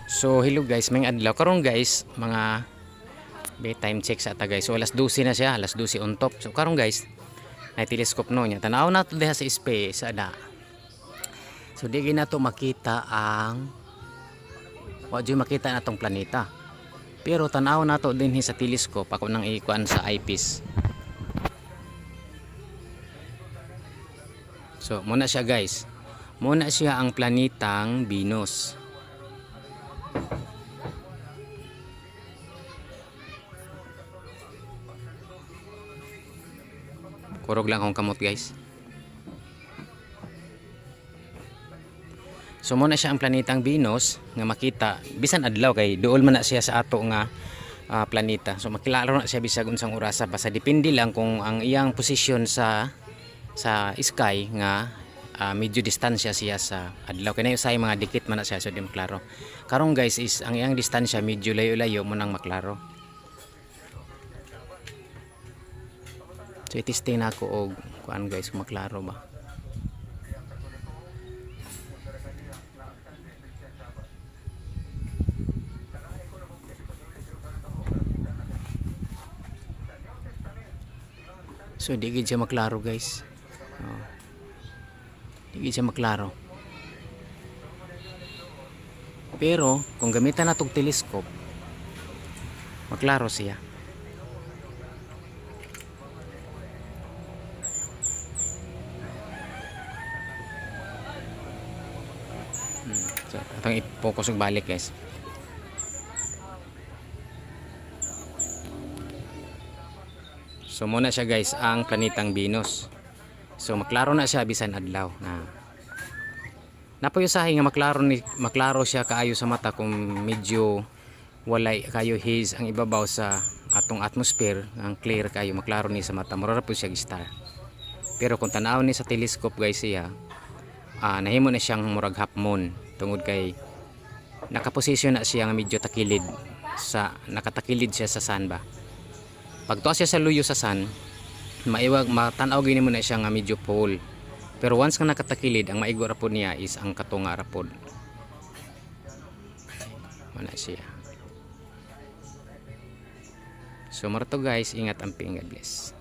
So hello guys, may adlaw karon guys, mga time check sa ata guys. So alas 12 na siya, alas 12 on top. So karon guys, ay telescope no nya. Tanaw na to diha sa space ada. So di na to makita ang wa jud makita natong planeta. Pero tanaw na to dinhi sa telescope ako nang ikuan sa eyepiece. So muna siya guys. Muna siya ang planetang Venus. Kurog lang akong kamot guys. So muna siya ang planetang Venus nga makita bisan adlaw kay duol man na siya sa ato nga planeta. So makilala na siya bisag unsang orasa basta depende lang kung ang iyang posisyon sa sky nga medyo distansya siya sa adlaw. Kaya usay mga dikit man na siya so di maklaro. Karon guys is ang iyang distansya medyo layo-layo mo nang maklaro. So itesting na ako og kuan guys kung maklaro ba. So di gid siya maklaro guys. Di gid siya maklaro. Pero kung gamitan natong telescope maklaro siya. So atong i-focus og balik guys. So muna siya guys ang planetang Venus. So maklaro na siya bisan adlaw na. Napayusahi nga maklaro siya kaayo sa mata kung medyo walay kayo haze ang ibabaw sa atong atmosphere, ang clear kayo maklaro ni sa mata mura po siya star. Pero kung tanaw ni sa telescope guys siya nahimo na siyang murag half moon tungod kay nakaposisyon na siya nga medyo takilid sa nakatakilid siya sa sun ba. Pag tuwa siya sa luyo sa sun, maiwag matanaw gini mo na siya nga medyo pole. Pero once nga nakatakilid, ang maigo rapod niya is ang katunga rapod. Mana siya. So marto guys, ingat ang God bless.